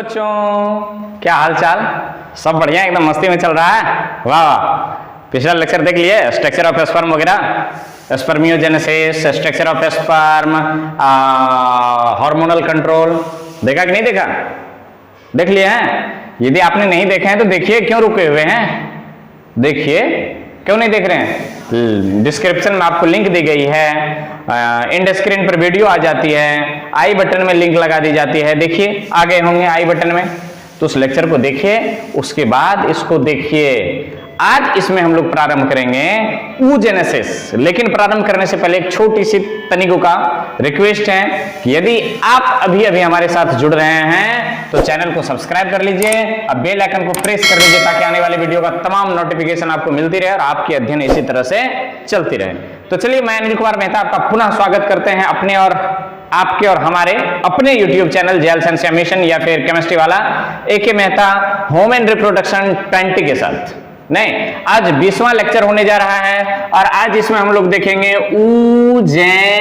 बच्चों, क्या हाल चाल? सब बढ़िया, एकदम मस्ती में चल रहा है। वाह वाह। पिछला लेक्चर देख लिए, स्ट्रक्चर ऑफ स्पर्म वगैरह, spermiogenesis, structure of sperm, hormonal control, देखा कि नहीं देखा? देख लिए हैं? यदि आपने नहीं देखे हैं तो देखिए, क्यों रुके हुए हैं? देखिए, क्यों नहीं देख रहे हैं? डिस्क्रिप्शन में आपको लिंक दी गई है, एंड स्क्रीन पर वीडियो आ जाती है, आई बटन में लिंक लगा दी जाती है। देखिए, आ गए होंगे आई बटन में, तो उस लेक्चर को देखिए, उसके बाद इसको देखिए। आज इसमें हम लोग प्रारंभ करेंगे oogenesis, लेकिन प्रारंभ करने से पहले एक छोटी सी तनिकों का रिक्वेस्ट है कि यदि आप अभी अभी हमारे साथ जुड़ रहे हैं तो चैनल को सब्सक्राइब कर लीजिए, अब बेल आइकन को प्रेस कर लीजिए ताकि आने वाले वीडियो का तमाम नोटिफिकेशन आपको मिलती रहे और आपकी अध्ययन इसी तरह से चलती रहे। तो चलिए, मैं अनिल कुमार मेहता आपका पुनः स्वागत करते हैं अपने और आपके और हमारे अपने YouTube चैनल जेल साइंस मिशन या फिर केमिस्ट्री वाला AK Mehta home and reproduction 20 के साथ। नहीं, आज 20वां लेक्चर होने जा रहा है और आज इसमें हम लोग देखेंगे oogenesis।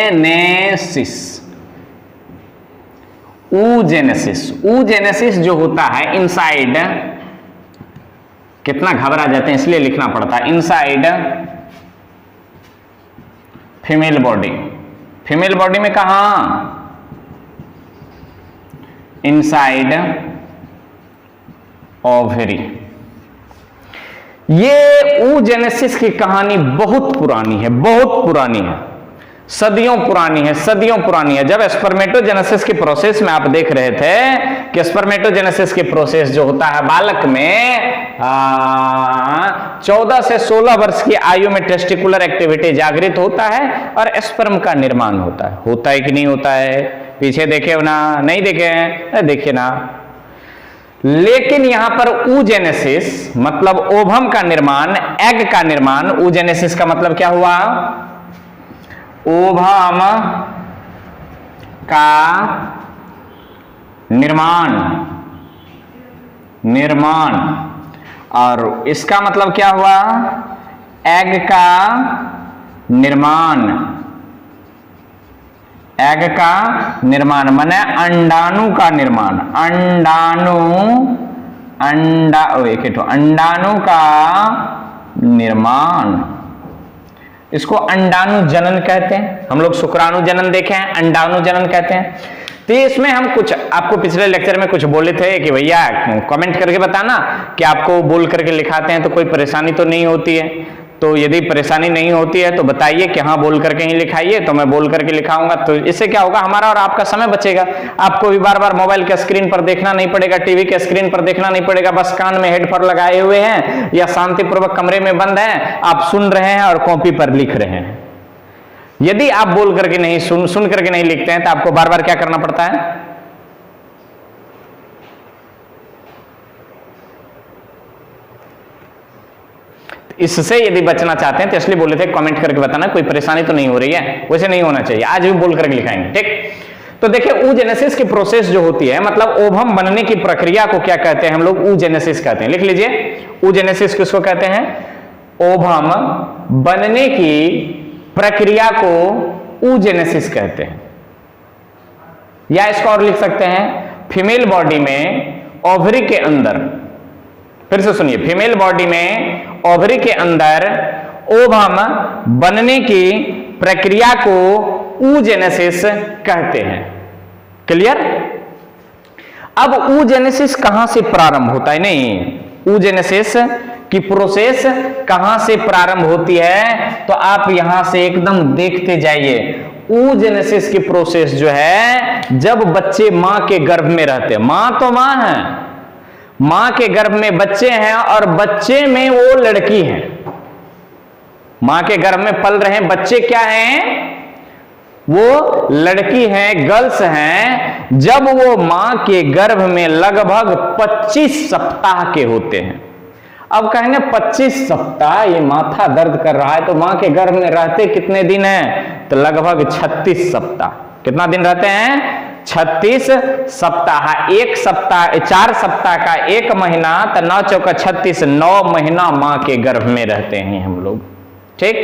oogenesis जो होता है इनसाइड, कितना घबरा जाते हैं इसलिए लिखना पड़ता है, inside female body. Female body में कहा? Inside ovary. ये oogenesis की कहानी बहुत पुरानी है, बहुत पुरानी है, सदियों पुरानी है, सदियों पुरानी है। जब स्पर्मेटोजेनेसिस की प्रोसेस में आप देख रहे थे कि स्पर्मेटोजेनेसिस की प्रोसेस जो होता है बालक में 14 से 16 वर्ष की आयु में टेस्टिकुलर एक्टिविटी जागृत होता है और स्पर्म का निर्माण होता है कि नहीं होता है? पीछे देखे हो ना? नहीं देखे हैं? देखिए ना। लेकिन यहां पर oogenesis मतलब ओवम का निर्माण, एग का निर्माण। oogenesis का मतलब क्या हुआ? ओवम का निर्माण और इसका मतलब क्या हुआ? एग का निर्माण। एग का निर्माण माने अंडाणु का निर्माण। अंडाणु का निर्माण, इसको अंडाणु जनन कहते हैं। हम लोग शुक्राणु जनन देखे हैं, अंडाणु जनन कहते हैं। तो इसमें हम कुछ आपको पिछले लेक्चर में कुछ बोले थे कि भैया कमेंट करके बताना कि आपको बोल करके लिखाते हैं तो कोई परेशानी तो नहीं होती है। तो यदि परेशानी नहीं होती है तो बताइए कि हाँ बोल करके ही लिखाइए, तो मैं बोल करके लिखाऊंगा। तो इससे क्या होगा? हमारा और आपका समय बचेगा। आपको भी बार बार मोबाइल के स्क्रीन पर देखना नहीं पड़ेगा, टीवी के स्क्रीन पर देखना नहीं पड़ेगा। बस कान में हेडफोन लगाए हुए हैं या शांतिपूर्वक कमरे में बंद हैं, आप सुन रहे हैं और कॉपी पर लिख रहे हैं। यदि आप बोल करके नहीं सुन करके नहीं लिखते हैं तो आपको बार बार क्या करना पड़ता है? इससे यदि बचना चाहते हैं तो इसलिए बोले थे कमेंट करके बताना, कोई परेशानी तो नहीं हो रही है। वैसे नहीं होना चाहिए, आज भी बोल करके लिखाएंगे, ठीक? तो देखिए, oogenesis की प्रोसेस जो होती है मतलब ओवम बनने की प्रक्रिया को क्या कहते हैं? हम लोग oogenesis कहते हैं। लिख लीजिए, oogenesis किसको कहते हैं? ओवम बनने की प्रक्रिया को oogenesis कहते हैं। या इसको और लिख सकते हैं, फीमेल बॉडी में ओवरी के अंदर, फिर से सुनिए, फीमेल बॉडी में ओवरी के अंदर ओवम बनने की प्रक्रिया को oogenesis कहते हैं। क्लियर? अब oogenesis कहां से प्रारंभ होता है? नहीं, oogenesis की प्रोसेस कहां से प्रारंभ होती है तो आप यहां से एकदम देखते जाइए। oogenesis की प्रोसेस जो है जब बच्चे मां के गर्भ में रहते हैं। मां तो मां है, मां के गर्भ में बच्चे हैं और बच्चे में वो लड़की है। मां के गर्भ में पल रहे हैं बच्चे, क्या हैं? वो लड़की हैं, गर्ल्स हैं। जब वो मां के गर्भ में लगभग 25 सप्ताह के होते हैं। अब कहेंगे 25 सप्ताह, ये माथा दर्द कर रहा है, तो मां के गर्भ में रहते कितने दिन हैं? तो लगभग 36 सप्ताह। कितना दिन रहते हैं? 36 सप्ताह। एक सप्ताह 4 सप्ताह का 1 महीना, तो 9 चौका 36, 9 महीना मां के गर्भ में रहते हैं हम लोग, ठीक?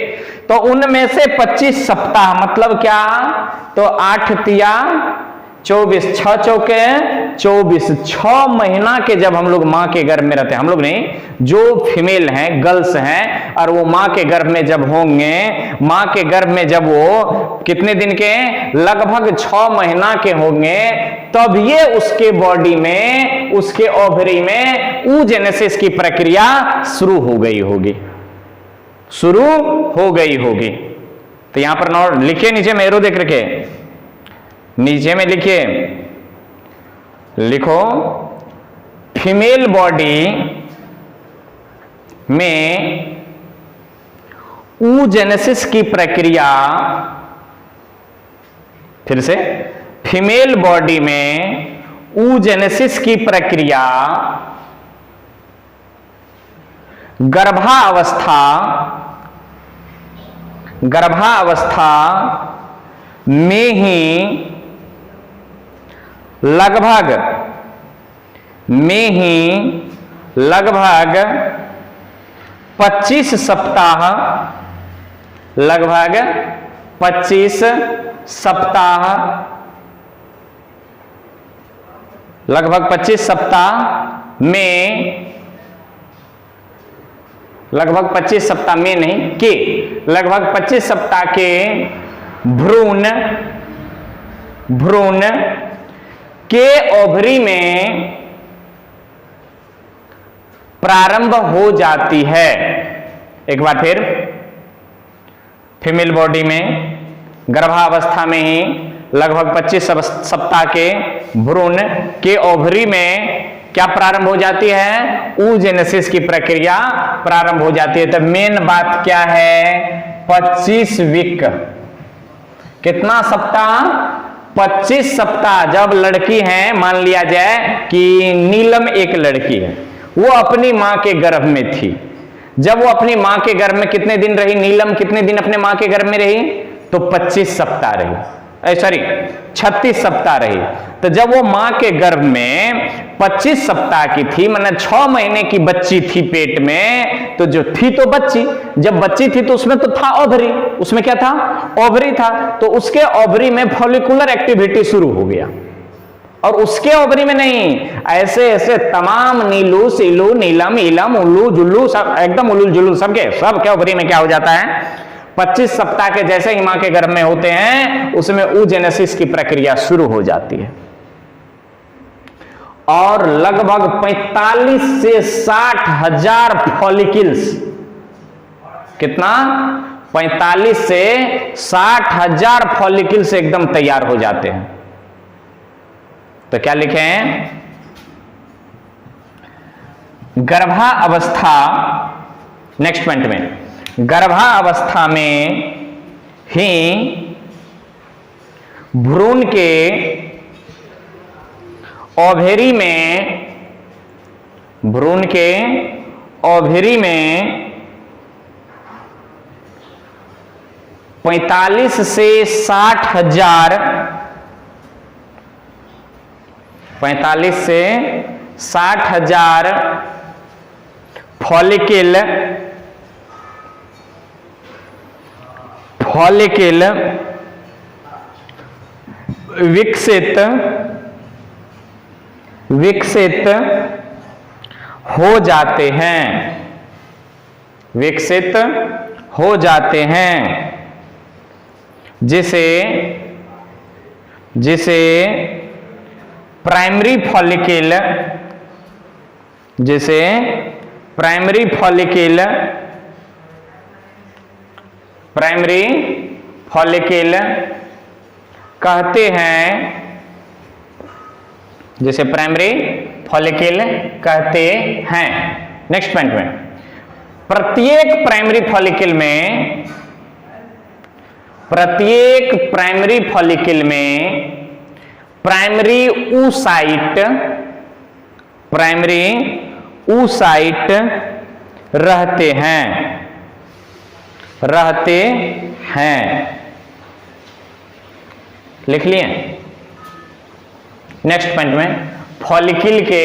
तो उनमें से 25 सप्ताह मतलब क्या? तो 8 तिया 24, 6 चौके 24 6 महीना के जब हम लोग मां के गर्भ में रहते हैं, हम लोग नहीं, जो फीमेल हैं, गर्ल्स हैं, और वो मां के गर्भ में जब होंगे, मां के गर्भ में जब वो कितने दिन के, लगभग 6 महीना के होंगे, तब ये उसके बॉडी में, उसके ओवरी में oogenesis की प्रक्रिया शुरू हो गई होगी, शुरू हो गई होगी। तो यहां पर नोट लिखिए, नीचे में एरो देख रखे, नीचे में लिखिए, लिखो फीमेल बॉडी में oogenesis की प्रक्रिया, फिर से, फीमेल बॉडी में oogenesis की प्रक्रिया गर्भावस्था में ही लगभग 25 सप्ताह, लगभग 25 सप्ताह, लगभग 25 सप्ताह में, लगभग 25 सप्ताह में नहीं के, लगभग 25 सप्ताह के भ्रूण के ओवरी में प्रारंभ हो जाती है। एक बार फिर, फीमेल बॉडी में गर्भावस्था में ही लगभग 25 सप्ताह के भ्रूण के ओवरी में क्या प्रारंभ हो जाती है, oogenesis की प्रक्रिया प्रारंभ हो जाती है। तो मेन बात क्या है, 25 वीक, कितना सप्ताह, 25 सप्ताह। जब लड़की है, मान लिया जाए कि नीलम एक लड़की है, वो अपनी मां के गर्भ में थी, जब वो अपनी मां के गर्भ में कितने दिन रही, नीलम कितने दिन अपने मां के गर्भ में रही, तो 25 सप्ताह रही, सॉरी 36 सप्ताह रही। तो जब वो मां के गर्भ में 25 सप्ताह की थी, मतलब 6 महीने की बच्ची थी पेट में, तो जो थी तो बच्ची, जब बच्ची थी तो उसमें तो था ओवरी, उसमें क्या था, ओवरी था, तो उसके ओवरी में फॉलिकुलर एक्टिविटी शुरू हो गया। और उसके ओवरी में नहीं, ऐसे ऐसे तमाम नीलू, सीलू, नीलम, इलम, उल्लू, जुल्लू, सब एकदम उल्लू जुल्लू सबके ओवरी में क्या हो जाता है, 25 सप्ताह के जैसे ही मां के गर्भ में होते हैं, उसमें oogenesis की प्रक्रिया शुरू हो जाती है। और लगभग 45 से 60 हजार फॉलिकल्स, कितना, 45 से 60 हजार फॉलिकल्स एकदम तैयार हो जाते हैं। तो क्या लिखे हैं, गर्भावस्था, नेक्स्ट पॉइंट में, गर्भावस्था में ही भ्रूण के ओवरी में, भ्रूण के ओवरी में 45 से 60 हजार, 45 से 60 हजार फॉलिकल विकसित हो जाते हैं, विकसित हो जाते हैं, जिसे प्राइमरी फॉलिकल, जिसे प्राइमरी फॉलिकल, प्राइमरी फॉलिकल कहते हैं, जिसे प्राइमरी फॉलिकल कहते हैं। नेक्स्ट पॉइंट में, प्रत्येक प्राइमरी फॉलिकल में, प्रत्येक प्राइमरी फॉलिकल में प्राइमरी oocyte, प्राइमरी oocyte रहते हैं, रहते हैं। लिख लिए। नेक्स्ट पॉइंट में, फॉलिकल के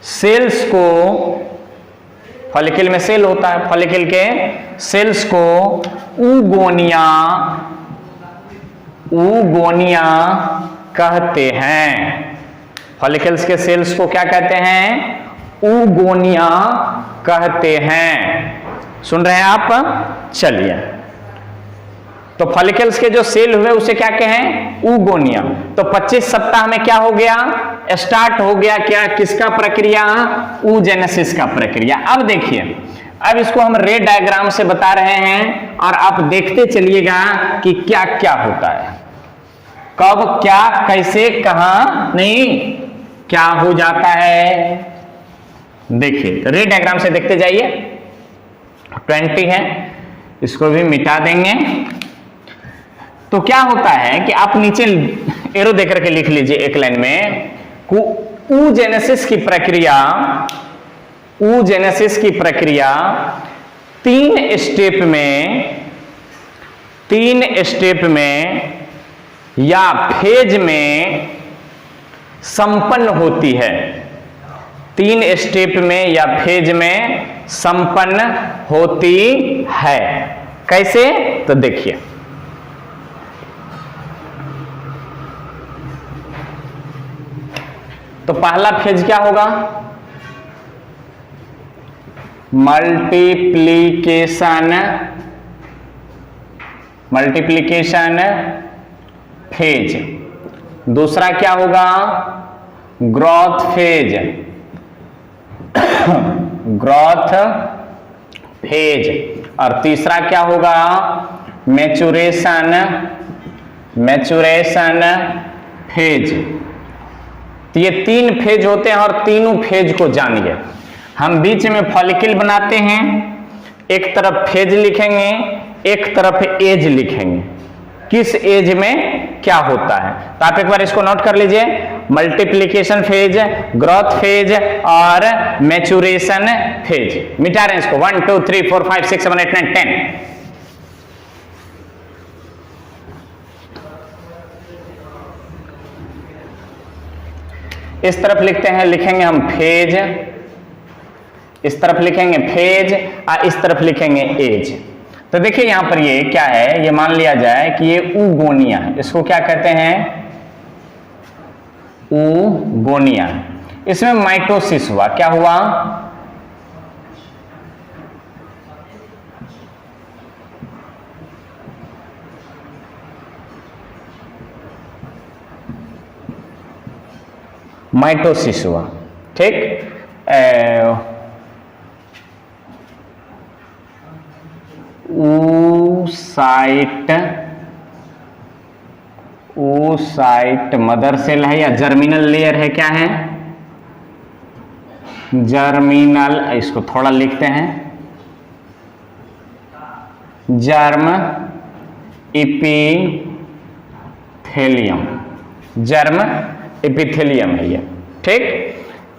सेल्स को, फॉलिकल में सेल होता है, फॉलिकल के सेल्स को ऊगोनिया कहते हैं। फॉलिकल्स के सेल्स को क्या कहते हैं? ऊगोनिया कहते हैं। सुन रहे हैं आप? चलिए, तो फॉलिकल्स के जो सेल हुए उसे क्या कहें? ऊगोनिया। तो 25 सप्ताह में क्या हो गया? स्टार्ट हो गया क्या? किसका प्रक्रिया? ऊजेनेसिस का प्रक्रिया। अब देखिए, अब इसको हम रे डायग्राम से बता रहे हैं और आप देखते चलिएगा कि क्या क्या होता है, कब क्या, कैसे, कहां, नहीं, क्या हो जाता है। देखिए, रे डायग्राम से देखते जाइए। 20 है, इसको भी मिटा देंगे। तो क्या होता है कि आप नीचे एरो देकर के लिख लीजिए एक लाइन में, ऊजेनेसिस की प्रक्रिया 3 स्टेप में या फेज में संपन्न होती है। 3 स्टेप में या फेज में संपन्न होती है। कैसे? तो देखिए, तो पहला फेज क्या होगा? Multiplication phase. दूसरा क्या होगा? Growth phase. और तीसरा क्या होगा? Maturation phase. तो ये 3 फेज होते हैं और तीनों फेज को जानिए। हम बीच में फॉलिकल बनाते हैं, एक तरफ फेज लिखेंगे, एक तरफ एज लिखेंगे, किस एज में क्या होता है। तो आप एक बार इसको नोट कर लीजिए, मल्टीप्लिकेशन फेज, ग्रोथ फेज और मैच्योरेशन फेज। मिटा रहे हैं इसको, 1 2 3 4 5 6 7 8 9 10। इस तरफ लिखेंगे हम फेज, इस तरफ लिखेंगे फेज और इस तरफ लिखेंगे एज। तो देखिए यहां पर ये क्या है, ये मान लिया जाए कि ये ऊगोनिया है। इसको क्या कहते हैं? ऊगोनिया। इसमें माइटोसिस हुआ। क्या हुआ? माइटोसिस हुआ। ठीक, oocyte मदर सेल है या जर्मिनल लेयर है? क्या है? जर्मिनल। इसको थोड़ा लिखते हैं, जर्म एपिथेलियम है ये। ठीक,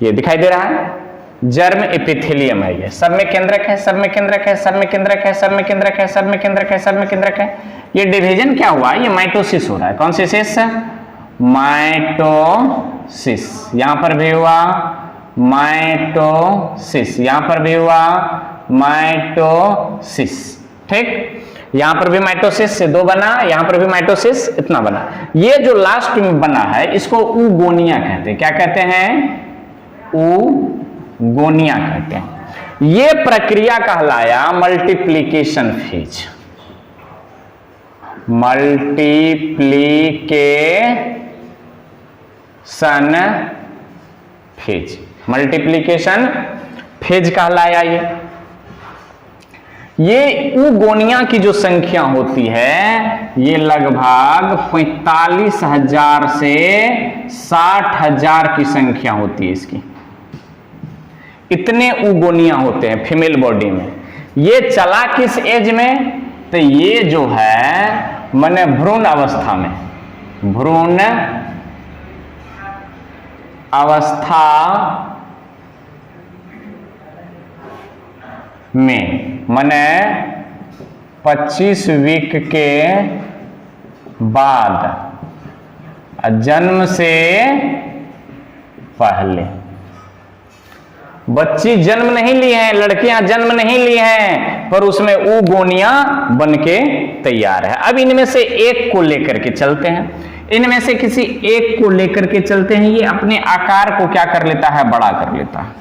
ये दिखाई दे रहा है, जर्म एपिथेलियम है ये। सब में केंद्रक है। ये डिवीजन क्या हुआ? ये माइटोसिस हो रहा है। कौन सी सिस? माइटोसिस। यहां पर भी हुआ माइटोसिस, यहां पर भी हुआ माइटोसिस। ठीक, यहां पर भी माइटोसिस से 2 बना, यहां पर भी माइटोसिस इतना बना। ये जो लास्ट में बना है इसको ऊगोनिया कहते हैं। क्या कहते हैं? ऊगोनिया कहते हैं। ये प्रक्रिया कहलाया मल्टीप्लिकेशन फेज। मल्टीप्लिकेशन फेज कहलाया ये ऊगोनिया की जो संख्या होती है ये लगभग 45,000 से 60,000 की संख्या होती है इसकी। इतने ऊगोनिया होते हैं फीमेल बॉडी में। ये चला किस एज में? तो ये जो है माने भ्रूण अवस्था में, भ्रूण अवस्था में, माने 25 वीक के बाद, जन्म से पहले। बच्ची जन्म नहीं ली है, लड़कियां जन्म नहीं ली हैं, पर उसमें oogonia बन के तैयार है। अब इनमें से एक को लेकर के चलते हैं, इनमें से किसी एक को लेकर के चलते हैं। ये अपने आकार को क्या कर लेता है, बड़ा कर लेता है।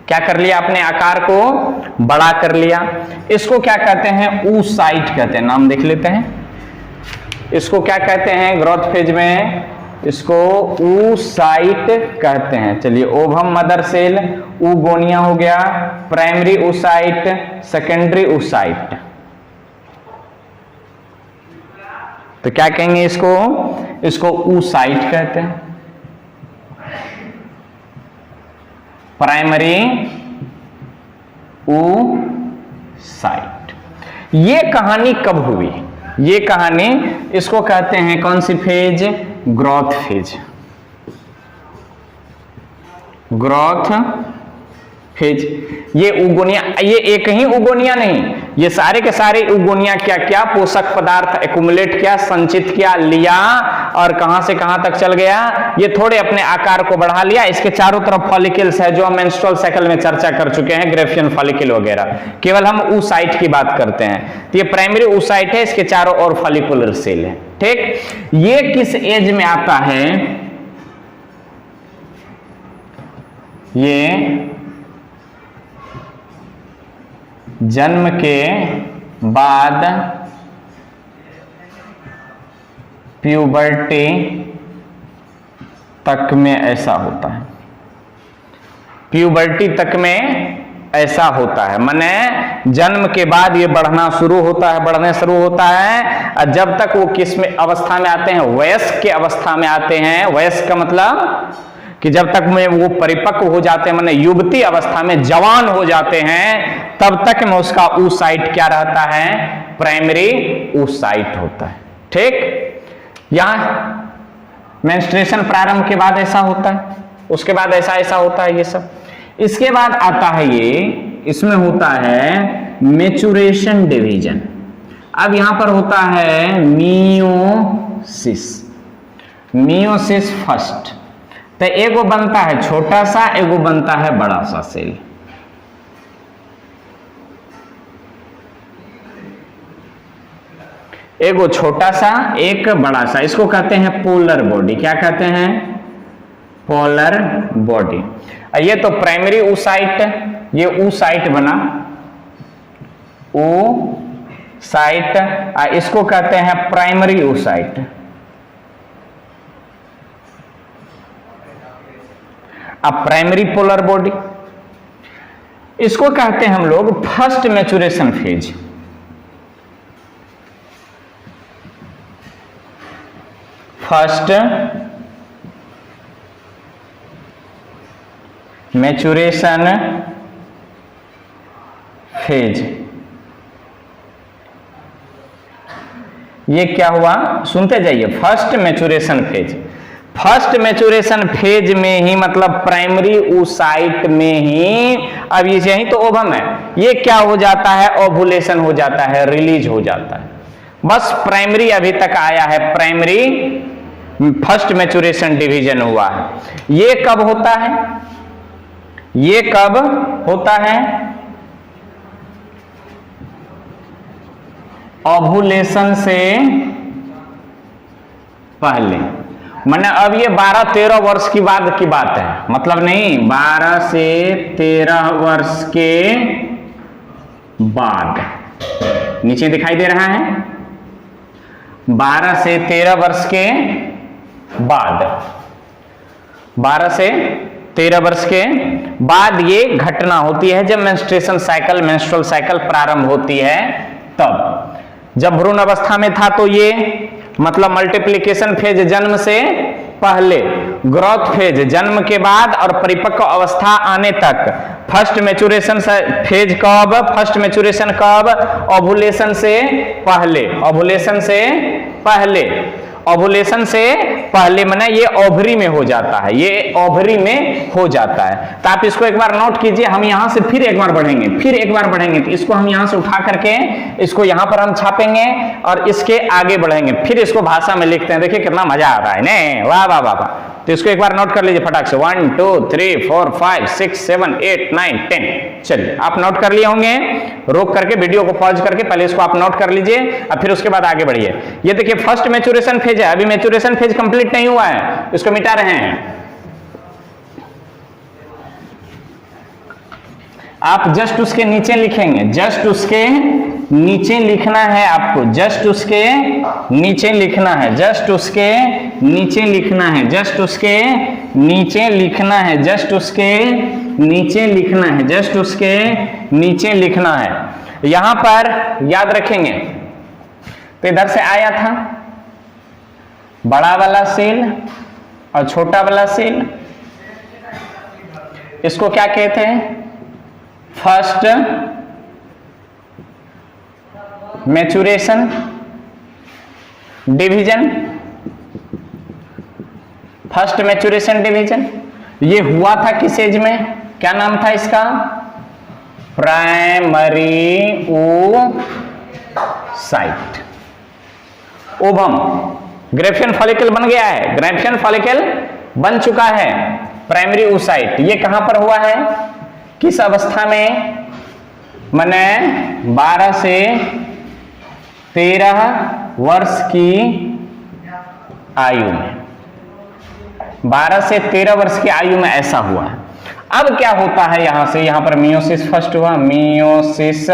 क्या कर लिया, अपने आकार को बड़ा कर लिया। इसको क्या कहते हैं, oocyte कहते हैं। नाम देख लेते हैं, इसको क्या कहते हैं ग्रोथ फेज में, इसको oocyte कहते हैं। चलिए, ओवम मदर सेल, oogonia हो गया, प्राइमरी oocyte, सेकेंडरी oocyte। तो क्या कहेंगे इसको, इसको oocyte कहते हैं। Primary oocyte। ये कहानी कब हुई, ये कहानी, इसको कहते हैं कौन सी phase, growth phase. Growth phase. ये oogonia, ये एक ही oogonia नहीं, ये सारे के सारे oogonia क्या क्या पोषक पदार्थ एक्युमुलेट किया, संचित किया, लिया और कहां से कहां तक चल गया, ये थोड़े अपने आकार को बढ़ा लिया। इसके चारों तरफ फॉलिकल्स है जो हम मेंस्ट्रुअल साइकिल में चर्चा कर चुके हैं, ग्रेफियन फॉलिकल वगैरह। केवल हम oocyte की बात करते हैं। तो ये प्राइमरी oocyte है, इसके चारों ओर फॉलिकुलर सेल है। ठीक, ये किस एज में आता है, ये जन्म के बाद प्यूबर्टी तक में ऐसा होता है। प्यूबर्टी तक में ऐसा होता है, माने जन्म के बाद ये बढ़ना शुरू होता है, बढ़ने शुरू होता है। और जब तक वो किस में अवस्था में आते हैं, वयस्क के अवस्था में आते हैं। वयस्क का मतलब कि जब तक में वो परिपक्व हो जाते हैं, माने युवती अवस्था में जवान हो जाते हैं, तब तक में उसका oocyte क्या रहता है, प्राइमरी oocyte होता है। ठीक, यहां मेंस्ट्रुएशन प्रारंभ के बाद ऐसा होता है, उसके बाद ऐसा ऐसा होता है ये सब। इसके बाद आता है ये, इसमें होता है मेचुरेशन डिवीजन। अब यहां पर होता है मियोसिस। मियोसिस फर्स्ट, तो एगो बनता है छोटा सा, एगो बनता है बड़ा सा सेल। एगो छोटा सा, एक बड़ा सा, इसको कहते हैं पोलर बॉडी। क्या कहते हैं, पोलर बॉडी। ये तो प्राइमरी oocyte, ये oocyte बना, oocyte, इसको कहते हैं प्राइमरी oocyte। अब प्राइमरी पोलर बॉडी, इसको कहते हैं हम लोग first maturation phase. First maturation phase. ये क्या हुआ, सुनते जाइए, first maturation phase. First maturation phase में ही, मतलब प्राइमरी oocyte में ही, अब ये यही तो ओवम है, ये क्या हो जाता है, ओवुलेशन हो जाता है, रिलीज हो जाता है। बस प्राइमरी अभी तक आया है, प्राइमरी फर्स्ट मैच्योरेशन डिवीजन हुआ है। ये कब होता है, ये कब होता है, ओवुलेशन से पहले। मैंने अब ये 12-13 वर्ष की बाद की बात है, मतलब नहीं, 12 से 13 वर्ष के बाद, नीचे दिखाई दे रहा है, 12 से 13 वर्ष के बाद, 12 से 13 वर्ष के बाद ये घटना होती है जब मेंस्ट्रुएशन साइकिल, मेंस्ट्रुअल साइकिल प्रारंभ होती है। तब जब भ्रूण अवस्था में था तो ये मतलब मल्टीप्लिकेशन फेज जन्म से पहले, ग्रोथ फेज जन्म के बाद और परिपक्व अवस्था आने तक। फर्स्ट मैच्योरेशन फेज कब, फर्स्ट मैच्योरेशन कब, ओवुलेशन से पहले, ओवुलेशन से पहले, ओवुलेशन से पहले माने ये ओवरी में हो जाता है, ये ओवरी में हो जाता है। तो आप इसको एक बार नोट कीजिए। हम यहां से फिर एक बार बढ़ेंगे, फिर एक बार बढ़ेंगे, तो इसको हम यहां से उठा करके इसको यहां पर हम छापेंगे और इसके आगे बढ़ेंगे, फिर इसको भाषा में लिखते हैं। देखिए कितना मजा आ रहा है ने, वाह वाह वाह वाह। तो इसको एक बार नोट कर लीजिए फटाक से, 1 2 3 4 5 6 7 8 9 10। चलिए आप नोट कर लिए होंगे, रोक करके वीडियो को पॉज करके पहले इसको आप नोट कर लीजिए और फिर उसके बाद आगे बढ़िए। ये देखिए फर्स्ट मैच्योरेशन फेज है, अभी मैच्योरेशन फेज कंप्लीट नहीं हुआ है, इसको मिटा रहे हैं। आप जस्ट उसके नीचे लिखेंगे, जस्ट उसके नीचे लिखना है आपको, जस्ट उसके नीचे लिखना है, जस्ट उसके नीचे लिखना है, जस्ट उसके नीचे लिखना है, जस्ट उसके नीचे लिखना है, जस्ट उसके नीचे लिखना है। यहां पर याद रखेंगे तो इधर से आया था बड़ा वाला सेल और छोटा वाला सेल, इसको क्या कहते हैं? First maturation division, first maturation division. ये हुआ था किस एज में, क्या नाम था इसका? Primary oocyte, ovum. Graafian follicle बन गया है, ग्रेफियन फॉलिकल बन चुका है, प्राइमरी oocyte। ये कहां पर हुआ है, किस अवस्था में? माने 12 से 13 वर्ष की आयु में, 12 से 13 वर्ष की आयु में ऐसा हुआ है। अब क्या होता है, यहां से यहां पर मियोसिस फर्स्ट हुआ, मियोसिस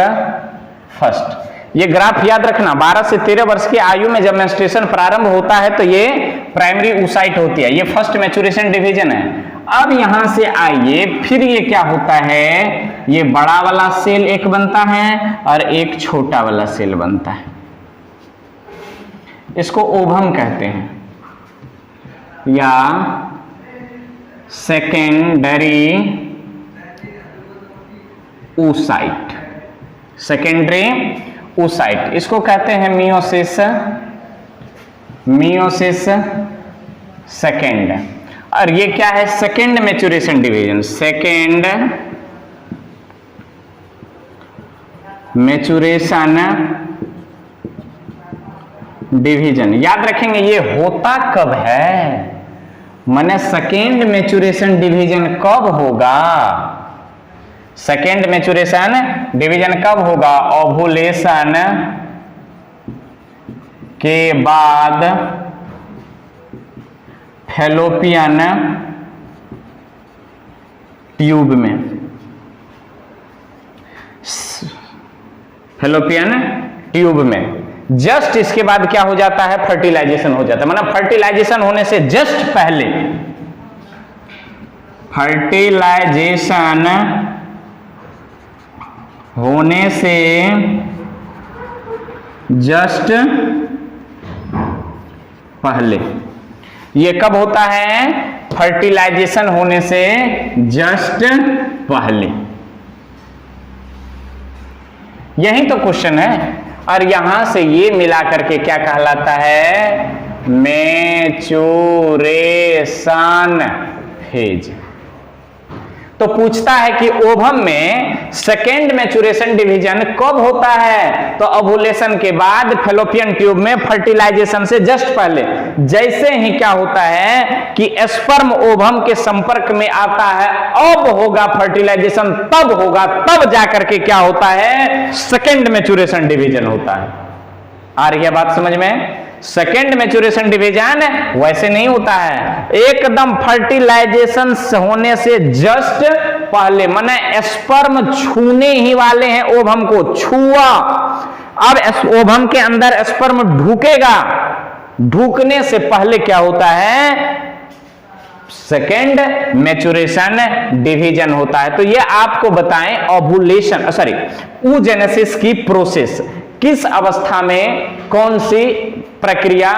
फर्स्ट। ये ग्राफ याद रखना, 12 से 13 वर्ष की आयु में जब मेंस्ट्रुएशन प्रारंभ होता है तो ये प्राइमरी oocyte होती है, ये फर्स्ट मैच्योरेशन डिवीजन है। अब यहां से आइए, फिर ये क्या होता है, ये बड़ा वाला सेल एक बनता है और एक छोटा वाला सेल बनता है, इसको ओवम कहते हैं या सेकेंडरी oocyte, सेकेंडरी oocyte इसको कहते हैं मियोसिस, मियोसिस सेकेंड। और ये क्या है? Second maturation division, second maturation division. याद रखेंगे ये होता कब है, माने सेकेंड मैच्योरेशन डिवीजन कब होगा, सेकेंड मैच्योरेशन डिवीजन कब होगा? ओवुलेशन के बाद फैलोपियन ट्यूब में, फैलोपियन ट्यूब में। जस्ट इसके बाद क्या हो जाता है? फर्टिलाइजेशन हो जाता है, मतलब फर्टिलाइजेशन होने से जस्ट पहले, फर्टिलाइजेशन होने से जस्ट पहले। ये कब होता है? फर्टिलाइजेशन होने से जस्ट पहले। यही तो क्वेश्चन है, और यहां से ये मिला करके क्या कहलाता है? Maturation phase. तो पूछता है कि ओवम में सेकेंड मैच्योरेशन डिवीजन कब होता है? तो ओवुलेशन के बाद, फैलोपियन ट्यूब में, फर्टिलाइजेशन से जस्ट पहले। जैसे ही क्या होता है कि स्पर्म ओवम के संपर्क में आता है, अब होगा फर्टिलाइजेशन, तब होगा, तब जाकर के क्या होता है? सेकेंड मैच्योरेशन डिवीजन होता है। आ रही है बात समझ में? सेकेंड मैच्योरेशन डिवीजन वैसे नहीं होता है, एकदम फर्टिलाइजेशन होने से जस्ट पहले, माने स्पर्म छूने ही वाले हैं ओवम को, छुआ, अब ओवम के अंदर स्पर्म ढुकेगा, ढुकने से पहले क्या होता है? सेकेंड मैच्योरेशन डिवीजन होता है। तो ये आपको बताएं ओवुलेशन, सॉरी, oogenesis की प्रोसेस किस अवस्था में कौन सी प्रक्रिया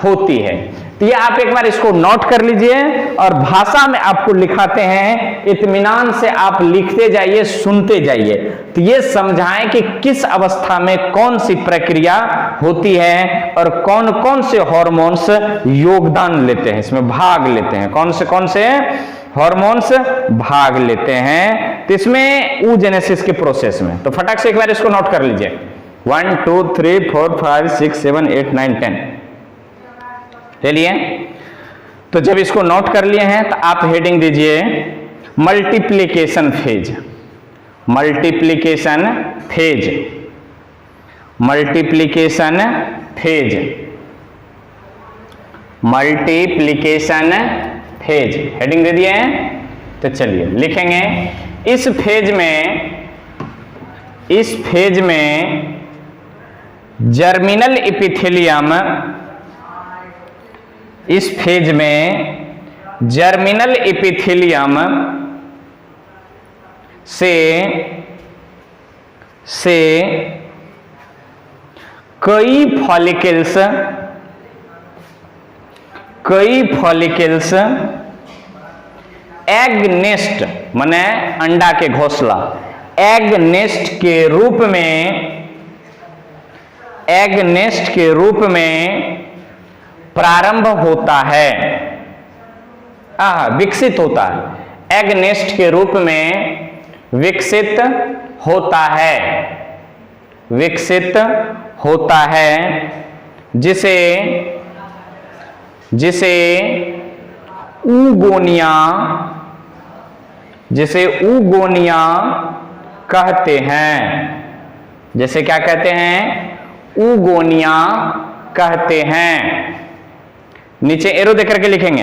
होती है। तो ये आप एक बार इसको नोट कर लीजिए और भाषा में आपको लिखाते हैं, इत्मीनान से आप लिखते जाइए, सुनते जाइए। तो ये समझाएं कि किस अवस्था में कौन सी प्रक्रिया होती है और कौन कौन से हार्मोन्स योगदान लेते हैं, इसमें भाग लेते हैं, कौन से हार्मोन्स भाग लेते हैं। तो इसमें oogenesis के प्रोसेस में, तो फटाक से एक बार इसको नोट कर लीजिए, 1 2 3 4 5 6 7 8 9 10 ले लिए। तो जब इसको नोट कर लिए हैं तो आप हेडिंग दीजिए multiplication phase, multiplication phase, multiplication phase, multiplication phase, heading दे दिए हैं। तो चलिए लिखेंगे इस फेज में जर्मिनल एपिथेलियम, इस फेज में जर्मिनल एपिथेलियम से कई फॉलिकल्स एग नेस्ट माने अंडा के घोंसला, एग नेस्ट के रूप में प्रारंभ होता है, विकसित होता है, एग नेस्ट के रूप में विकसित होता है, विकसित होता है, जिसे ऊगोनिया कहते हैं, जैसे क्या कहते हैं, ऊगोनिया कहते हैं। नीचे एरो देकर के लिखेंगे,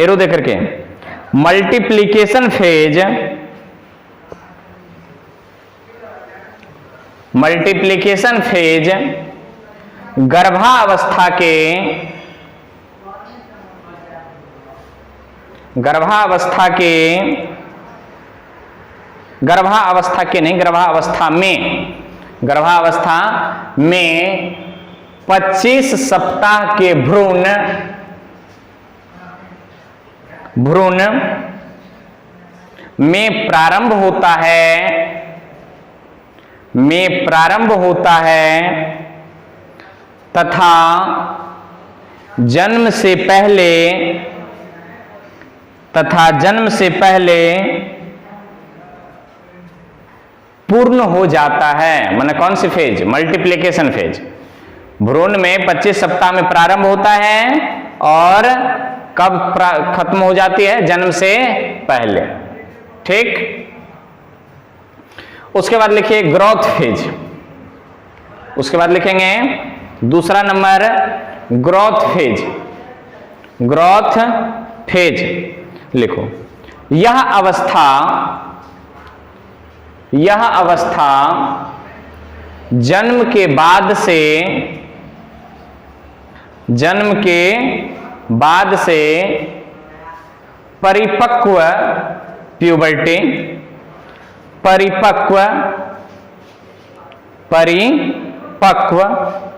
एरो देकर के मल्टीप्लिकेशन फेज, मल्टीप्लिकेशन फेज गर्भावस्था में 25 सप्ताह के भ्रूण में प्रारंभ होता है तथा जन्म से पहले पूर्ण हो जाता है। माने कौन सी फेज, मल्टीप्लिकेशन फेज। भ्रूण में 25 सप्ताह में प्रारंभ होता है और कब खत्म हो जाती है, जन्म से पहले। ठीक, उसके बाद लिखिए ग्रोथ फेज, उसके बाद लिखेंगे दूसरा number growth phase, growth phase लिखो। यह अवस्था जन्म के बाद से परिपक्व प्यूबर्टी, परिपक्व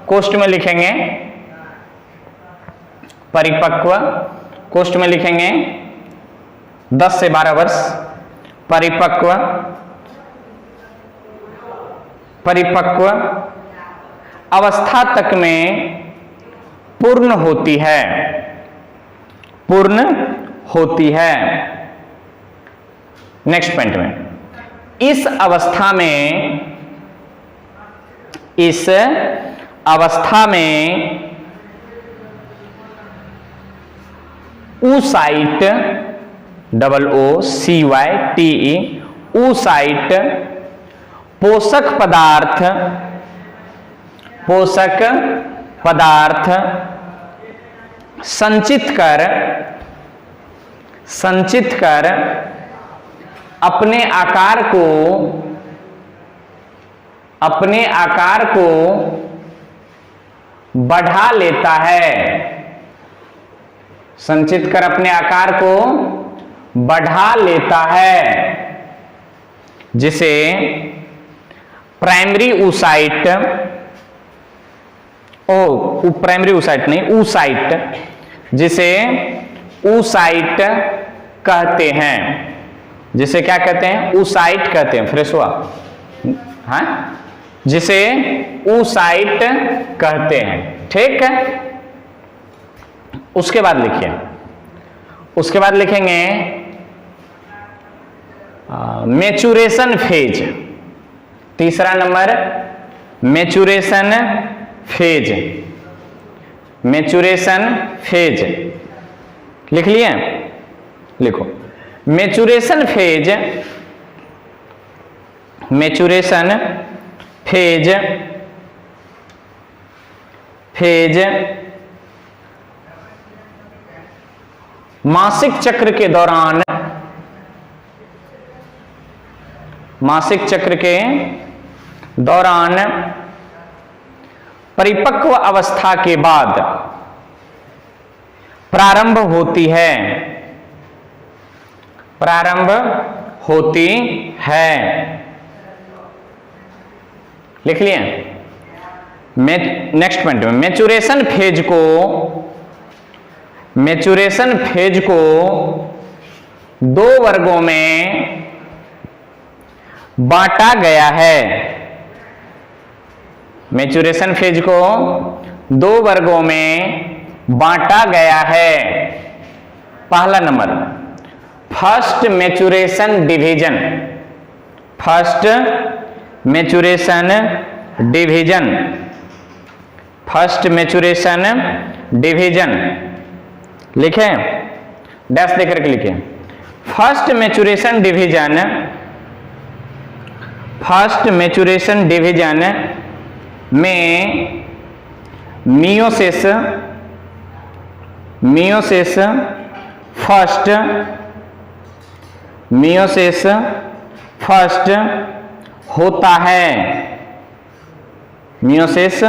कोष्ठ में लिखेंगे, परिपक्व कोष्ठ में लिखेंगे 10 से 12 वर्ष, परिपक्व अवस्था तक में पूर्ण होती है। नेक्स्ट पॉइंट में, इस अवस्था में oocyte, OOCYTE, oocyte पोषक पदार्थ संचित कर अपने आकार को बढ़ा लेता है, संचित कर अपने आकार को बढ़ा लेता है, जिसे प्राइमरी oocyte, प्राइमरी oocyte नहीं, oocyte, जिसे oocyte कहते हैं, जिसे क्या कहते हैं, oocyte कहते हैं। फ्रेश हुआ, हाँ, जिसे oocyte कहते हैं। ठीक है, उसके बाद लिखिए, उसके बाद लिखेंगे मैच्योरेशन फेज, तीसरा number maturation phase, maturation phase लिख लिए? लिखो maturation phase, maturation phase, phase मासिक चक्र के दौरान, मासिक चक्र के दौरान परिपक्व अवस्था के बाद प्रारंभ होती है, प्रारंभ होती है। लिख लिए? नेक्स्ट पॉइंट में मैच्योरेशन फेज को, मैच्योरेशन फेज को दो वर्गों में बांटा गया है। मैच्योरेशन फेज को दो वर्गों में बांटा गया है। पहला number first maturation division, first maturation division, first maturation division. लिखें? डैश देकर के लिखें। First maturation division, first maturation division में meiosis, meiosis first, meiosis first होता है, मियोसिस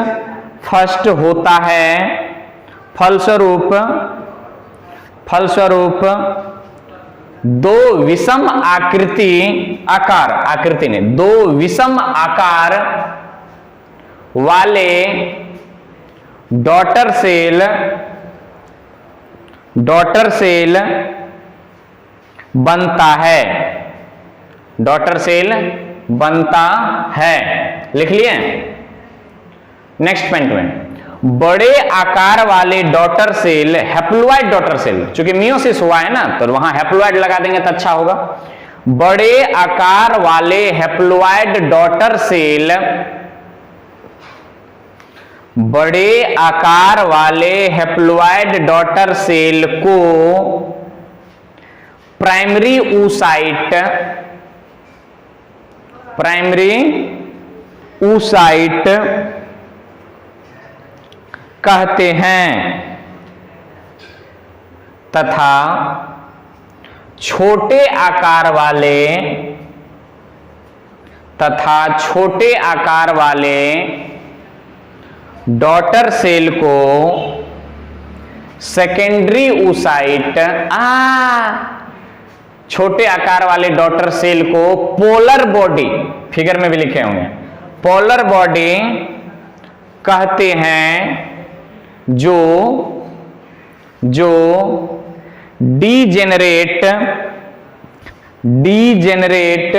फर्स्ट होता है। फलस्वरूप, फलस्वरूप दो विषम आकृति, आकार, आकृति ने, दो विषम आकार वाले डॉटर सेल, डॉटर सेल बनता है, डॉटर सेल बनता है। लिख लिए? नेक्स्ट पॉइंट में बड़े आकार वाले daughter cell, haploid daughter cell, चूंकि मियोसिस हुआ है ना तो वहां हैप्लोइड लगा देंगे तो अच्छा होगा। बड़े आकार वाले हैप्लोइड डॉटर सेल, बड़े आकार वाले हैप्लोइड डॉटर सेल को प्राइमरी oocyte, प्राइमरी oocyte कहते हैं तथा छोटे आकार वाले, तथा छोटे आकार वाले डॉटर सेल को सेकेंडरी oocyte, छोटे आकार वाले डॉटर सेल को पोलर बॉडी, फिगर में भी लिखे होंगे, पोलर बॉडी कहते हैं, जो जो डीजेनरेट, डीजेनरेट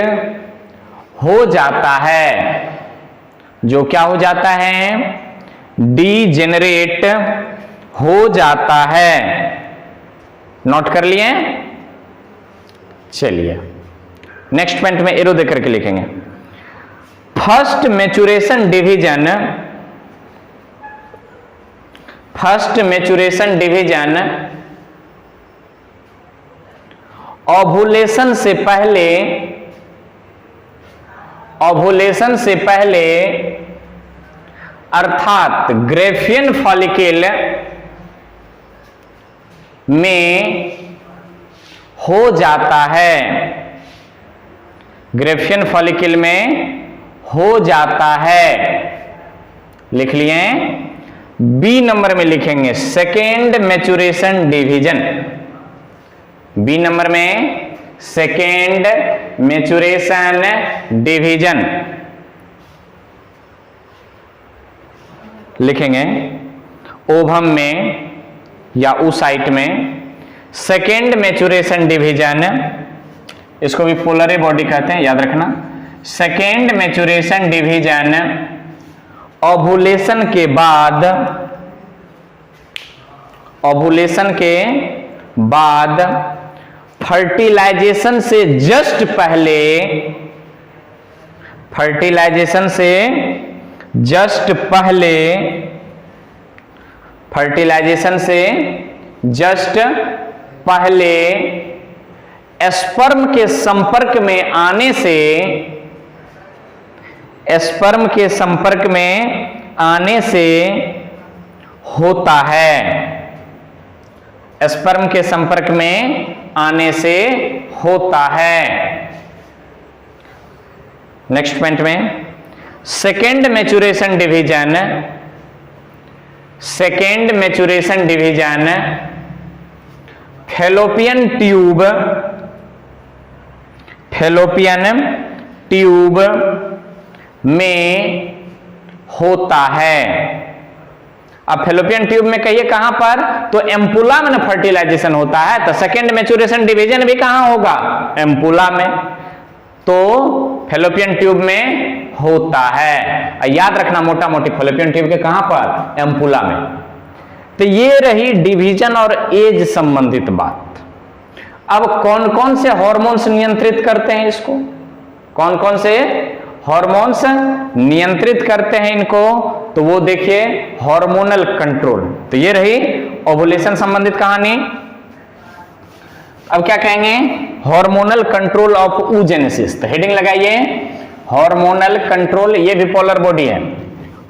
हो जाता है, जो क्या हो जाता है? डीजेनरेट हो जाता है। नोट कर लिए? चलिए नेक्स्ट पॉइंट में एरो देकर के लिखेंगे। First maturation division, first maturation division ovulation से पहले, ओव्यूलेशन से पहले अर्थात ग्रेफियन फॉलिकल में हो जाता है, ग्रेफियन फॉलिकल में हो जाता है। लिख लिए? बी नंबर में लिखेंगे second maturation division, B number में सेकेंड मैच्योरेशन डिवीजन लिखेंगे। ओवम में या oocyte में सेकेंड मैच्योरेशन डिवीजन, इसको भी पोलर बॉडी कहते हैं, याद रखना। सेकेंड मैच्योरेशन डिवीजन ओव्यूलेशन के बाद, ओव्यूलेशन के बाद फर्टिलाइजेशन से जस्ट पहले, फर्टिलाइजेशन से जस्ट पहले, फर्टिलाइजेशन से जस्ट पहले स्पर्म के संपर्क में आने से, स्पर्म के संपर्क में आने से होता है, स्पर्म के संपर्क में आने से होता है। नेक्स्ट पॉइंट में second maturation division, second maturation division fallopian tube, fallopian tube में होता है। अब फैलोपियन ट्यूब में कहिए कहां पर, तो एम्पुला में फर्टिलाइजेशन होता है, तो सेकेंड मैच्योरेशन डिवीजन भी कहां होगा, एम्पुला में, तो फैलोपियन ट्यूब में होता है। याद रखना मोटा मोटी फैलोपियन ट्यूब के कहां पर, एम्पुला में। तो ये रही डिवीजन और एज संबंधित बात। अब कौन कौन से हार्मोन्स नियंत्रित करते हैं इसको, कौन कौन से हार्मोन्स नियंत्रित करते हैं इनको, तो वो देखिए हार्मोनल कंट्रोल। तो ये रही ओवुलेशन संबंधित कहानी। अब क्या कहेंगे, हार्मोनल कंट्रोल ऑफ oogenesis। तो हेडिंग लगाइए हार्मोनल कंट्रोल, ये भी पोलर बॉडी है,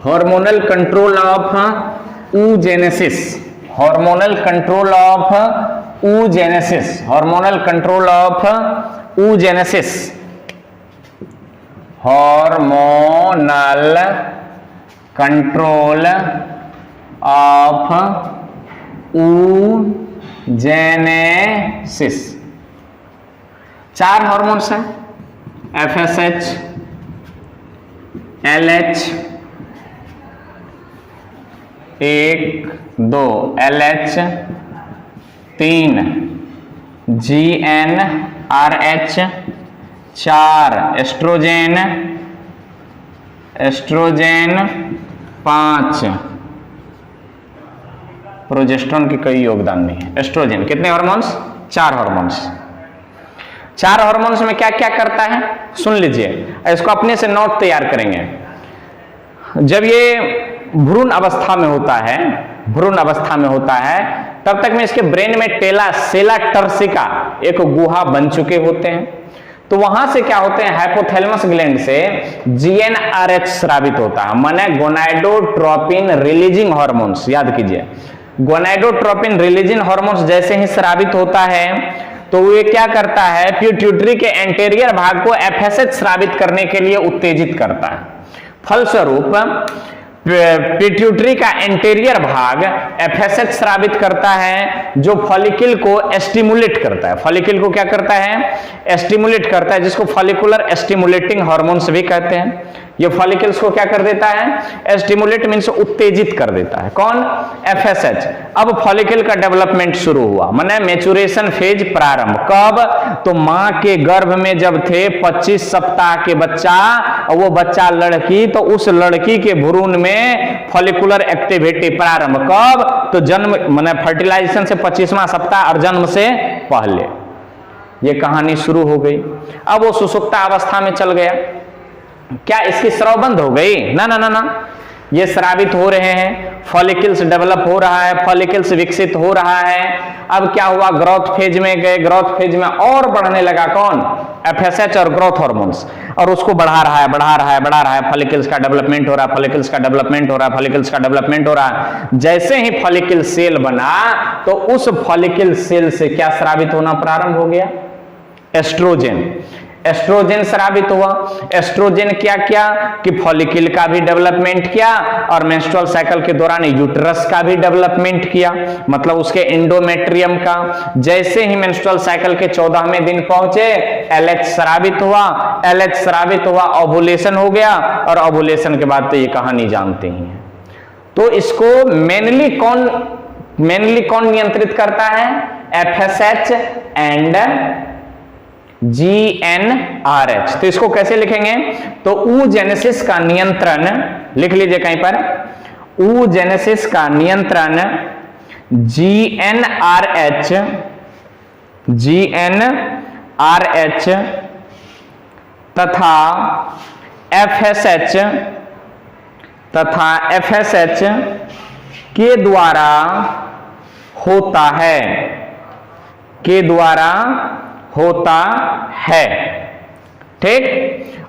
hormonal control of oogenesis, hormonal control of oogenesis, hormonal control of oogenesis, hormonal control of oogenesis। चार हार्मोन्स हैं, FSH, LH, 1 2 LH, 3 GnRH, 4 oestrogen, oestrogen, 5 progesterone की कोई योगदान नहीं है। एस्ट्रोजेन कितने हार्मोन्स, 4 हार्मोन्स। 4 हार्मोन्स में क्या क्या करता है सुन लीजिए, इसको अपने से नोट तैयार करेंगे। जब ये भ्रूण अवस्था में होता है, भ्रूण अवस्था में होता है, तब तक में इसके ब्रेन में टेला सेला टर्सिका एक गुहा बन चुके होते हैं। तो वहां से क्या होते हैं, हाइपोथैलेमस ग्लैंड से GnRH स्रावित होता है, माने गोनाडोट्रोपिन रिलीजिंग हार्मोन्स। याद कीजिए, गोनाडोट्रोपिन रिलीजिंग हार्मोन्स जैसे ही स्रावित होता है तो ये क्या करता है, पिट्यूटरी के एंटीरियर भाग को FSH स्रावित करने के लिए उत्तेजित करता है। फलस्वरूप पिट्यूटरी का एंटीरियर भाग FSH स्रावित करता है, जो फॉलिकल को स्टिमुलेट करता है। फॉलिकल को क्या करता है, स्टिमुलेट करता है, जिसको फॉलिकुलर स्टिमुलेटिंग हार्मोन्स भी कहते हैं। ये फॉलिकल्स को क्या कर देता है, स्टिमुलेट मींस उत्तेजित कर देता है। कौन, FSH। अब फॉलिकल का डेवलपमेंट शुरू हुआ, माने मैच्योरेशन फेज प्रारंभ। कब, तो मां के गर्भ में जब थे 25 सप्ताह के बच्चा, और वो बच्चा लड़की, तो उस लड़की के भ्रूण में फॉलिकुलर एक्टिविटी प्रारंभ। कब, तो जन्म माने फर्टिलाइजेशन से 25वां सप्ताह और जन्म से पहले ये कहानी शुरू हो गई। अब वो सुसुप्ता अवस्था में चल गया। क्या इसकी स्राव बंद हो गई, ना ना ना ना, ये स्रावित हो रहे हैं, फॉलिकल्स डेवलप हो रहा है, फॉलिकल्स विकसित हो रहा है। अब क्या हुआ, ग्रोथ फेज में गए, ग्रोथ फेज में और बढ़ने लगा कौन, FSH और ग्रोथ हार्मोन्स, और उसको बढ़ा रहा है, बढ़ा रहा है, बढ़ा रहा है। फॉलिकल्स का डेवलपमेंट हो रहा है, फॉलिकल्स का डेवलपमेंट हो रहा है, फॉलिकल्स का डेवलपमेंट हो रहा है। जैसे ही फॉलिकल सेल बना, तो उस फॉलिकल सेल से क्या स्रावित होना प्रारंभ हो गया, एस्ट्रोजेन। एस्ट्रोजेन स्रावित हुआ। एस्ट्रोजेन क्या किया कि फॉलिकल का भी डेवलपमेंट किया, और मेंस्ट्रुअल साइकिल के दौरान यूट्रस का भी डेवलपमेंट किया, मतलब उसके एंडोमेट्रियम का। जैसे ही मेंस्ट्रुअल साइकिल के 14वें दिन पहुंचे, LH स्रावित हुआ। LH स्रावित हुआ, ओवुलेशन हो गया, और ओवुलेशन के बाद तो ये कहानी जानते ही हैं। तो इसको मेनली कौन नियंत्रित करता है, FSH एंड GnRH। तो इसको कैसे लिखेंगे, तो oogenesis का नियंत्रण, लिख लीजिए कहीं पर, oogenesis का नियंत्रण GnRH तथा FSH के द्वारा होता है। के द्वारा होता है। ठीक,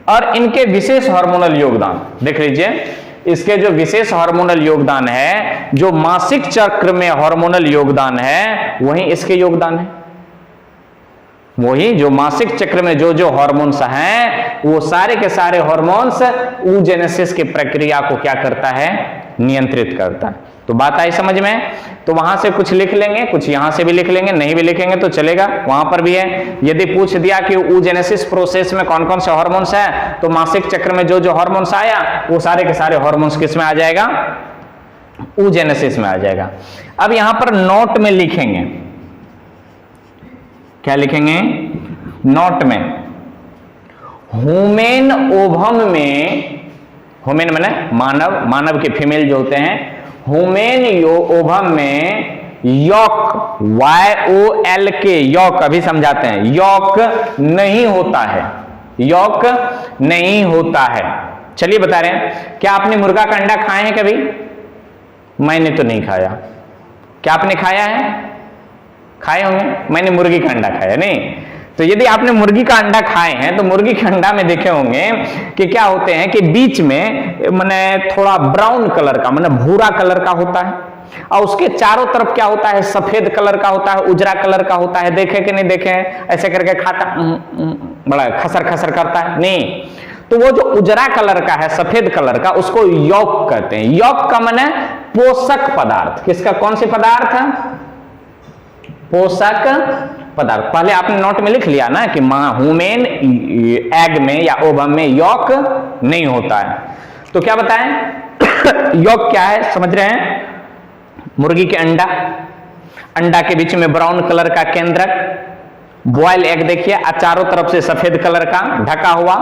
और इनके विशेष हार्मोनल योगदान देख लीजिए, इसके जो विशेष हार्मोनल योगदान है, जो मासिक चक्र में हार्मोनल योगदान है, वही इसके योगदान है। वही जो मासिक चक्र में जो जो हार्मोन्स हैं, वो सारे के सारे हार्मोन्स oogenesis की प्रक्रिया को क्या करता है, नियंत्रित करता है। तो बात आई समझ में? तो वहां से कुछ लिख लेंगे, कुछ यहां से भी लिख लेंगे, नहीं भी लिखेंगे तो चलेगा, वहां पर भी है। यदि पूछ दिया कि oogenesis प्रोसेस में कौन कौन से हार्मोन्स हैं, तो मासिक चक्र में जो जो हार्मोन्स आया, वो सारे के सारे हार्मोन्स किस में आ जाएगा, oogenesis में आ जाएगा। अब यहां पर नोट में लिखेंगे, क्या लिखेंगे, नोट में, ह्यूमन ओवम में, ह्यूमन माने मानव, मानव के फीमेल जो होते हैं, ह्यूमन ओवम में यॉक, YOL के यॉक, अभी समझाते हैं, यॉक नहीं होता है, यॉक नहीं होता है। चलिए बता रहे हैं, क्या आपने मुर्गा का अंडा खाए हैं कभी? मैंने तो नहीं खाया। क्या आपने खाया है? खाए होंगे। मैंने मुर्गी का अंडा खाया नहीं। तो यदि आपने मुर्गी का अंडा खाए हैं, तो मुर्गी के अंडा में देखे होंगे कि क्या होते हैं कि बीच में माने थोड़ा ब्राउन कलर का, माने भूरा कलर का होता है, और उसके चारों तरफ क्या होता है, सफेद कलर का होता है, उजरा कलर का होता है। देखे कि नहीं देखे हैं? ऐसे करके खाता बड़ा खसर खसर करता है नहीं। तो वो जो उजरा कलर का है, सफेद कलर का, उसको यॉक कहते हैं। यॉक का माने पोषक पदार्थ। किसका, कौन से पदार्थ है? पोषक पदार्थ। पहले आपने नोट में लिख लिया ना कि ह्यूमन एग में या ओवम में यॉक नहीं होता है। तो क्या बताएं यॉक क्या है, समझ रहे हैं? मुर्गी के अंडा, अंडा के बीच में ब्राउन कलर का केंद्रक, बॉयल एग देखिए, चारों तरफ से सफेद कलर का ढका हुआ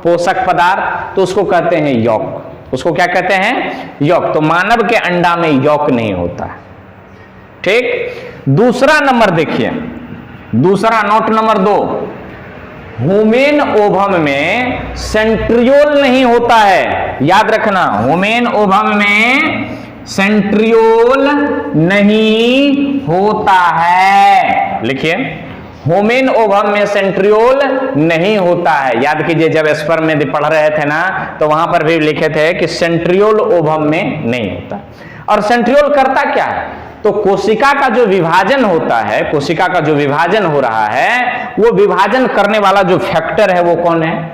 पोषक पदार्थ, तो उसको कहते हैं यॉक। उसको क्या कहते हैं? यॉक। तो मानव के अंडा में यॉक नहीं होता है। ठीक, दूसरा नंबर देखिए, दूसरा नोट नंबर 2, ह्यूमन ओवम में सेंट्रियोल नहीं होता है। याद रखना, ह्यूमन ओवम में सेंट्रियोल नहीं होता है। लिखिए, ह्यूमन ओवम में सेंट्रियोल नहीं होता है। याद कीजिए, जब स्पर्म में पढ़ रहे थे ना, तो वहां पर भी लिखे थे कि सेंट्रियोल ओवम में नहीं होता। और सेंट्रियोल करता क्या है? तो कोशिका का जो विभाजन होता है, कोशिका का जो विभाजन हो रहा है, वो विभाजन करने वाला जो फैक्टर है, वो कौन है?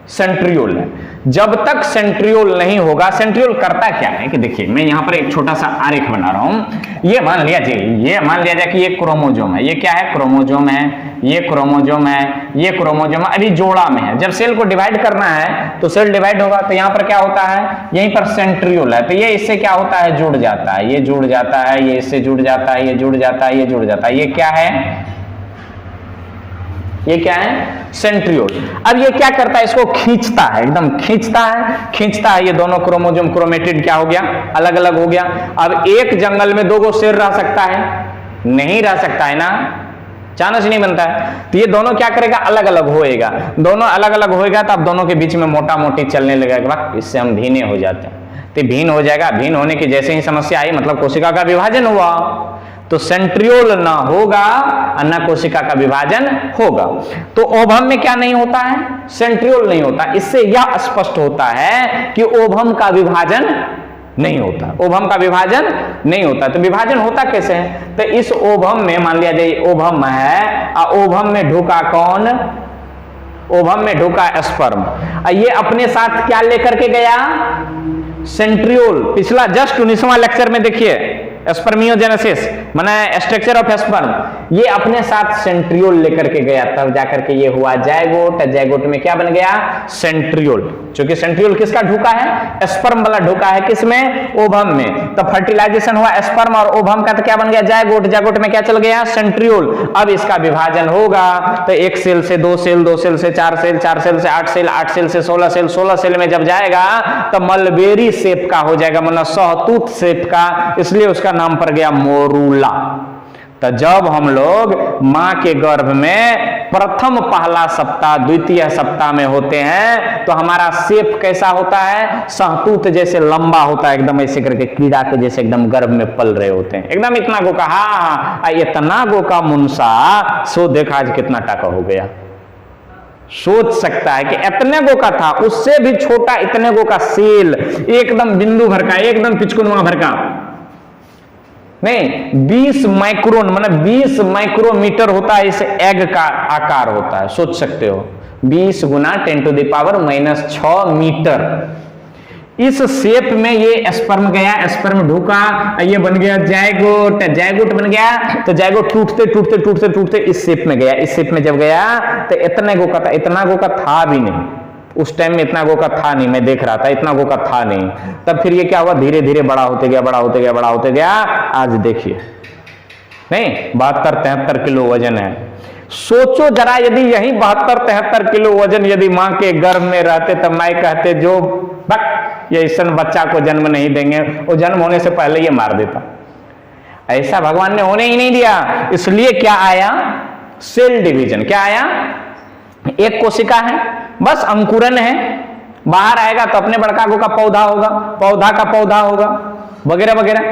सेंट्रियोल है। जब तक सेंट्रियोल नहीं होगा, सेंट्रियोल करता क्या है कि देखिए, मैं यहां पर एक छोटा सा आरेख बना रहा हूं। ये मान लिया जाए कि ये क्रोमोजोम है। ये क्या है? क्रोमोजोम है। ये क्रोमोजोम है, ये क्रोमोजोम अभी जोड़ा में है। जब सेल को डिवाइड करना है, तो सेल डिवाइड होगा, तो यहां पर क्या होता है? यहीं पर सेंट्रियोल है। तो ये इससे क्या होता है? जुड़ जाता है। ये जुड़ जाता है, ये इससे जुड़ जाता है, ये जुड़ जाता है, ये जुड़ जाता है। ये क्या है? ये क्या है? सेंट्रियोल। अब ये क्या करता है? इसको खींचता है, एकदम खींचता है। ये दोनों क्रोमोजोम, क्रोमेटिड क्या हो गया? अलग अलग हो गया। अब एक जंगल में 2 गो शेर रह सकता है? नहीं रह सकता है ना, चांस नहीं बनता है। तो ये दोनों क्या करेगा? अलग अलग होएगा। दोनों अलग अलग होएगा, तो अब दोनों के बीच में मोटा मोटी चलने लगेगा। इससे हम भीने हो जाते हैं। तो भीन हो जाएगा। भीन होने की जैसे ही समस्या आई, मतलब कोशिका का विभाजन हुआ, तो सेंट्रियोल ना होगा और ना कोशिका का विभाजन होगा। तो ओवम में क्या नहीं होता है? सेंट्रियोल नहीं होता। इससे यह स्पष्ट होता है कि ओवम का विभाजन नहीं होता। ओवम का विभाजन नहीं होता। तो विभाजन होता कैसे है? तो इस ओवम में, मान लिया जाए ओवम है, और ओवम में ढुका कौन? ओवम में ढुका स्पर्म। ये अपने साथ क्या लेकर के गया? सेंट्रियोल। पिछला जस्ट 19वां लेक्चर में देखिए, स्पर्मियोजेनेसिस माने स्ट्रक्चर ऑफ स्पर्म, ये अपने साथ सेंट्रियोल लेकर के गया, तब जाकर के ये हुआ जायगोट। जायगोट में क्या बन गया? सेंट्रियोल। क्योंकि सेंट्रियोल किसका ढुका है? स्पर्म वाला ढुका है। किसमें? ओवम में। तो फर्टिलाइजेशन हुआ स्पर्म और ओवम का, तो क्या बन गया? जायगोट। जायगोट में क्या चल गया? सेंट्रियोल। अब इसका विभाजन होगा, तो 1 सेल से 2 सेल, 2 सेल से 4 सेल, 4 सेल से 8 सेल, 8 सेल से 16 सेल, 16 सेल में जब जाएगा तो मलबेरी शेप का हो जाएगा, मतलब सहतूत शेप का, इसलिए उसका नाम पड़ गया मोरूला। तो जब हम लोग मां के गर्भ में प्रथम पहला सप्ताह द्वितीय सप्ताह में होते हैं तो हमारा शेप कैसा होता है, सहतूत जैसे लंबा होता है, एकदम ऐसे करके कीड़ा के जैसे एकदम गर्भ में पल रहे होते हैं, एकदम इतना गो का। हाँ, इतना गो का मुनसा सो देखा आज कितना टाका हो गया। सोच सकता है कि इतने गो का था, उससे भी छोटा इतने गो का सेल, एकदम बिंदु भर का, एकदम पिचकुनुआ भर का नहीं, 20 माइक्रोन मतलब 20 माइक्रोमीटर होता है इस एग का आकार होता है। सोच सकते हो 20 गुना 10⁻⁶ मीटर। इस शेप में ये स्पर्म गया, स्पर्म ढूका, ये बन गया जायगोट, जायगोट बन गया तो जायगोट टूटते टूटते टूटते टूटते इस शेप में गया। इस शेप में जब गया तो इतने गो का था, इतना गो का था भी नहीं उस टाइम में, इतना गो का था नहीं, मैं देख रहा था इतना गो का था नहीं। तब फिर ये क्या हुआ, धीरे धीरे बड़ा होते गया, बड़ा होते गया, बड़ा होते गया। आज देखिए नहीं 72-73 किलो वजन है। सोचो जरा यदि यही 72-73 किलो वजन यदि मां के गर्भ में रहते तब माई कहते जो ये ऐसा बच्चा को जन्म नहीं देंगे, वो जन्म होने से पहले ये मार देता। ऐसा भगवान ने होने ही नहीं दिया। इसलिए क्या आया, सेल डिवीजन। क्या आया, एक कोशिका है, बस अंकुरन है, बाहर आएगा तो अपने बड़का को का पौधा होगा, पौधा का पौधा होगा, वगैरह वगैरह,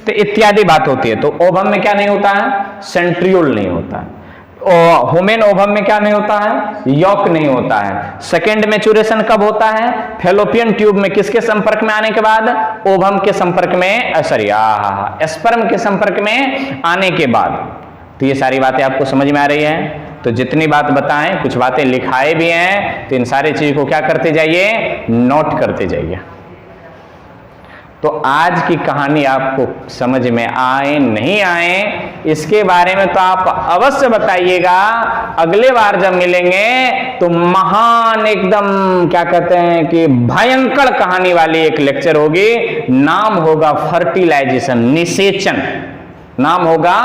तो इत्यादि बात होती है। तो ओवम में क्या नहीं होता है, सेंट्रियोल नहीं होता है। ह्यूमन ओवम में क्या नहीं होता है, यॉक नहीं होता है। सेकेंड मैच्योरेशन कब होता है, फैलोपियन ट्यूब में किसके संपर्क में आने के बाद, ओवम के संपर्क में, सॉरी स्पर्म के संपर्क में आने के बाद। तो ये सारी बातें आपको समझ में आ रही है। तो जितनी बात बताएं, कुछ बातें लिखाए भी हैं, तो इन सारी चीज को क्या करते जाइए, नोट करते जाइए। तो आज की कहानी आपको समझ में आए नहीं आए इसके बारे में तो आप अवश्य बताइएगा। अगले बार जब मिलेंगे तो महान एकदम क्या कहते हैं कि भयंकर कहानी वाली एक लेक्चर होगी। नाम होगा फर्टिलाइजेशन, निषेचन, नाम होगा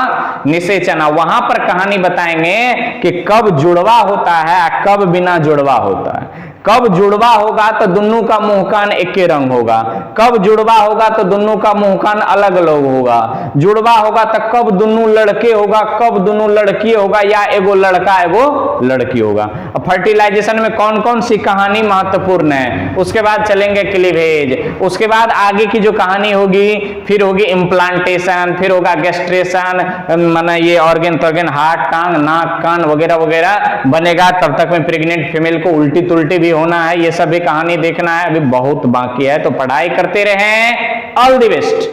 निषेचन। वहां पर कहानी बताएंगे कि कब जुड़वा होता है, कब बिना जुड़वा होता है। कब जुड़वा होगा तो दोनों का मुंह कान एक ही रंग होगा, कब जुड़वा होगा तो दोनों का मुंह कान अलग अलग होगा। जुड़वा होगा तो कब दोनों लड़के होगा, कब दोनों लड़की होगा, या एगो लड़का एगो लड़की होगा। फर्टिलाइजेशन में कौन कौन सी कहानी महत्वपूर्ण है, उसके बाद चलेंगे क्लीवेज, उसके बाद आगे की जो कहानी होगी फिर होगी इम्प्लांटेशन, फिर होगा गेस्ट्रेशन, माना ये ऑर्गन तॉर्गन, हार्ट, टांग, नाक, कान वगैरह वगैरह बनेगा। तब तक में प्रेग्नेंट फीमेल को उल्टी तुल्टी भी होना है, ये सब भी कहानी देखना है, अभी बहुत बाकी है। तो पढ़ाई करते रहें। All the best.